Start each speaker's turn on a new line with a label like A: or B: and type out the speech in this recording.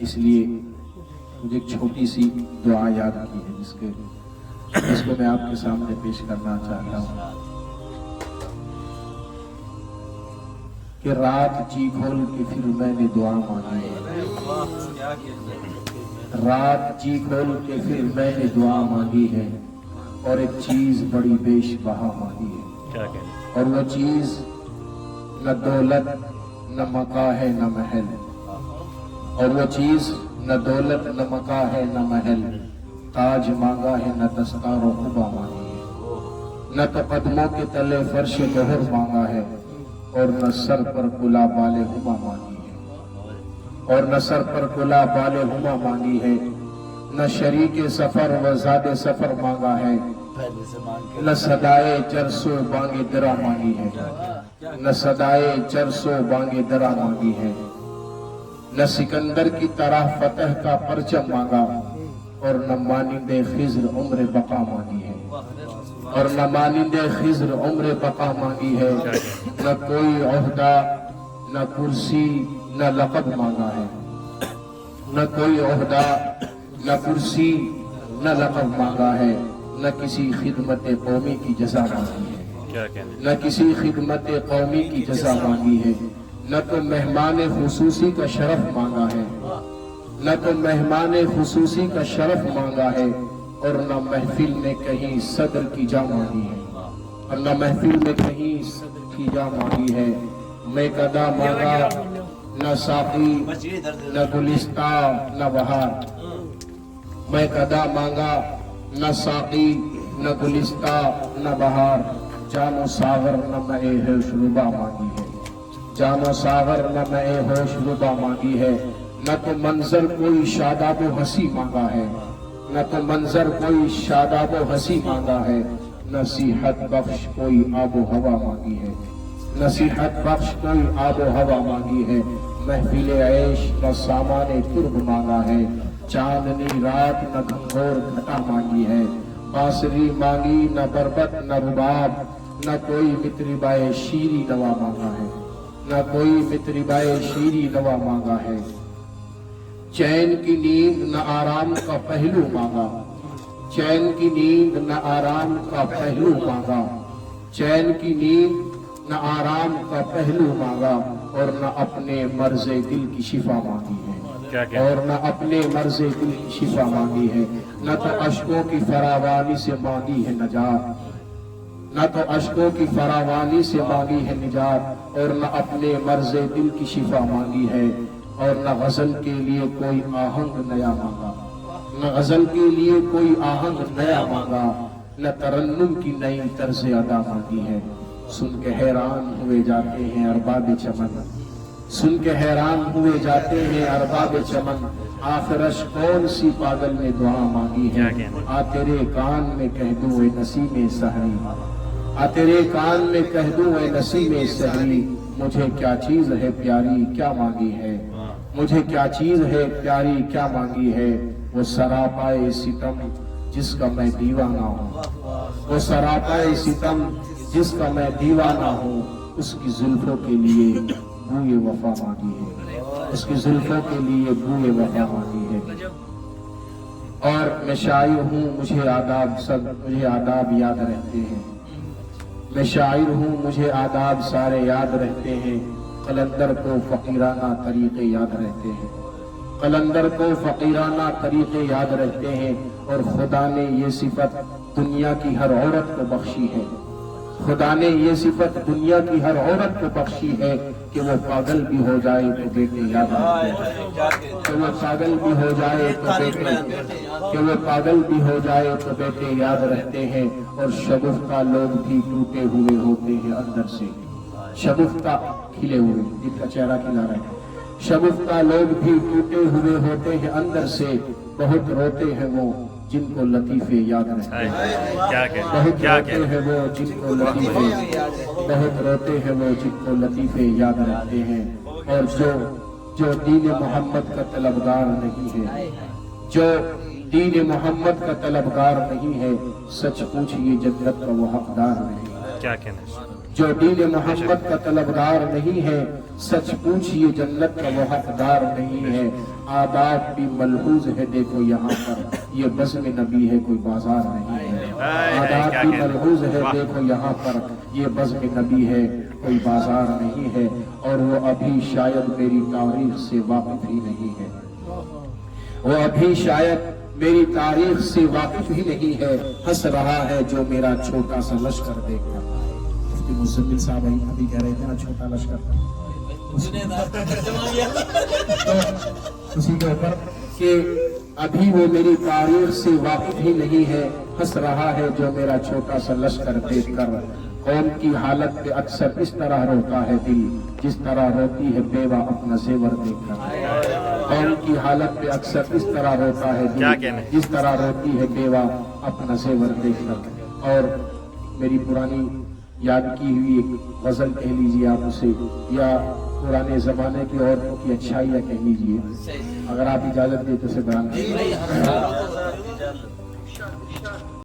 A: اس لیے مجھے ایک چھوٹی سی دعا یاد کی ہے جس کو میں آپ کے سامنے پیش کرنا چاہتا ہوں کہ رات جی کھول کے پھر میں نے دعا مانگی ہے، رات جی کھول کے پھر میں نے دعا مانگی ہے، اور ایک چیز بڑی بیش بہا مانگی ہے، اور وہ چیز نہ دولت نہ مقام ہے نہ محل، اور وہ چیز نہ دولت نہ مقام ہے نہ محل، تاج مانگا ہے نہ دستار و قبا مانگی ہے، نہ تو قدموں کے تلے فرش گہر مانگا ہے، اور نہ سر پر کلا بال ہما مانگی ہے، اور نہ سر پر کلا بال ہما مانگی ہے، نہ شریک سفر و زاد سفر مانگا ہے، نہ صدائے چرسو بانگے درا مانگی ہے، نہ صدائے چرسو بانگے درا مانگی ہے، نہ سکندر کی طرح فتح کا پرچم مانگا، اور نہ مانند خضر عمر بقا مانگی ہے، اور نہ مانند خضر عمر بقا مانگی ہے، نہ کوئی عہدہ نہ کرسی نہ لقب مانگا ہے، نہ کوئی عہدہ نہ کرسی نہ لقب مانگا ہے، نہ کسی خدمت قومی کی جزا مانگی ہے، نہ کسی خدمت قومی کی جزا مانگی ہے، نہ تو مہمان خصوصی کا شرف مانگا ہے، نہ تو مہمان خصوصی کا شرف مانگا ہے، اور نہ محفل میں کہیں صدر کی جا مانگی ہے، اور نہ محفل میں کہیں صدر کی جا مانگی ہے، میں قدا مانگا نہ ساقی نہ گلستہ نہ بہار، میں قدا مانگا نہ ساقی نہ گلستہ نہ بہار، جان و ساغر نہ میں ہوش ربا مانگی ہے، جان و ساغر نہ میں ہوش ربا مانگی ہے، نہ تو منظر کوئی شاداب و ہنسی مانگا ہے، نہ تو منظر کوئی شاداب و ہنسی مانگا ہے، نصیحت بخش کوئی آب و ہوا مانگی ہے، نصیحت بخش کوئی آب و ہوا مانگی ہے، محفل عیش نہ سامان ترب مانگا ہے، چاندنی رات نہ گھنگور گھٹا مانگی ہے، بانسری مانگی نہ بربت نہ رباب، نہ کوئی مطربائے شیری نوا مانگا ہے، نہ کوئی مطربائے شیری نوا مانگا ہے، چین کی نیند نہ آرام کا پہلو مانگا، چین کی نیند نہ آرام کا پہلو مانگا، چین کی نیند نہ آرام کا پہلو مانگا، اور نہ اپنے مرض دل کی شفا مانگی ہے، اور نہ اپنے مرض دل کی شفا مانگی ہے، نہ تو اشکوں کی فراوانی سے مانگی ہے نجات، نہ تو اشکوں کی فراوانی سے مانگی ہے نجات، اور نہ اپنے مرض دل کی شفا مانگی ہے، اور نہ غزل کے لیے کوئی آہنگ نیا مانگا، نہ غزل کے لیے کوئی آہنگ نیا مانگا، نہ ترنم کی نئی طرز ادا مانگی ہے، سن کے حیران ہوئے جاتے ہیں ارباب چمن، سن کے حیران ہوئے جاتے ہیں ارباب چمن، آخرش کون سی پاگل نے دعا مانگی ہے، آ تیرے کان میں کہہ دوں اے نسیم سحری، آ تیرے کان میں کہہ دوں اے نسیم سحری، مجھے کیا چیز ہے پیاری کیا مانگی ہے، مجھے کیا چیز ہے پیاری کیا مانگی ہے، وہ سراپائے ستم جس کا میں دیوانہ ہوں، وہ سراپائے ستم جس کا میں دیوانہ ہوں، اس کی زلفوں کے لیے بوئے وفا مانگی ہے، اس کی زلفوں کے لیے بوئے وفا مانگی ہے، اور میں شاعر ہوں مجھے آداب یاد رہتے ہیں، میں شاعر ہوں مجھے آداب سارے یاد رہتے ہیں، قلندر کو فقیرانہ طریقے یاد رہتے ہیں، قلندر کو فقیرانہ طریقے یاد رہتے ہیں، اور خدا نے یہ صفت دنیا کی ہر عورت کو بخشی ہے، خدا نے یہ صفت دنیا کی ہر عورت کو بخشی ہے، کہ وہ پاگل بھی ہو جائے تو بیٹے یاد رہتے ہیں، کہ وہ پاگل بھی ہو جائے تو بیٹے، کہ وہ پاگل بھی ہو جائے تو بیٹے یاد رہتے ہیں، اور شگفتہ لوگ بھی ٹوٹے ہوئے ہوتے ہیں اندر سے، شگفتہ کھلے ہوئے جن کا چہرہ کھلا رہا ہے، شگفتہ لوگ بھی ٹوٹے ہوئے ہوتے ہیں اندر سے، بہت روتے ہیں وہ جن کو لطیفے یاد رہتے ہیں، بہت روتے ہیں وہ جن کو لطیفے، بہت روتے ہیں وہ جن کو لطیفے یاد رہتے ہیں، اور جو دین محمد کا طلبگار نہیں ہے، جو دین محمد کا طلبگار نہیں ہے، سچ پوچھئے جنت کا وہ حقدار نہیں ہے۔ جو دین محمد کا طلبگار نہیں ہے، سچ پوچھئے جنت کا وہ حقدار نہیں ہے۔ آداب بھی ملحوظ ہے دیکھو یہاں پر، یہ بزم نبی ہے کوئی بازار نہیں ہے۔ آداب بھی ملحوظ ہے دیکھو یہاں پر، یہ بزم نبی ہے کوئی بازار نہیں ہے۔ اور وہ ابھی شاید میری تاریخ سے واقف ہی نہیں ہے، وہ ابھی شاید میری تاریخ سے واقف ہی نہیں ہے۔ ہنس رہا ہے جو میرا چھوٹا سا لشکر دیکھ کر۔ مفتی مزمل صاحب ابھی کہہ رہے تھے نا چھوٹا لشکر، اسی کے اوپر کہ ابھی وہ میری تاریخ سے واقف ہی نہیں ہے۔ ہنس رہا ہے جو میرا چھوٹا سا لشکر دیکھ کر۔ قوم کی حالت پہ اکثر اس طرح روتا ہے دل، جس طرح روتی ہے بیوہ اپنا زیور دیکھ کر۔ قوم کی حالت پہ اکثر اس طرح روتا ہے دل، جس طرح روتی ہے بیوہ اپنا زیور دیکھ کر۔ اور میری پرانی یاد کی ہوئی ایک غزل کہہ لیجیے آپ اسے، یا پرانے زمانے کی عورتوں کی اچھائیاں کہہ لیجیے، اگر آپ اجازت دیں تو اسے بیان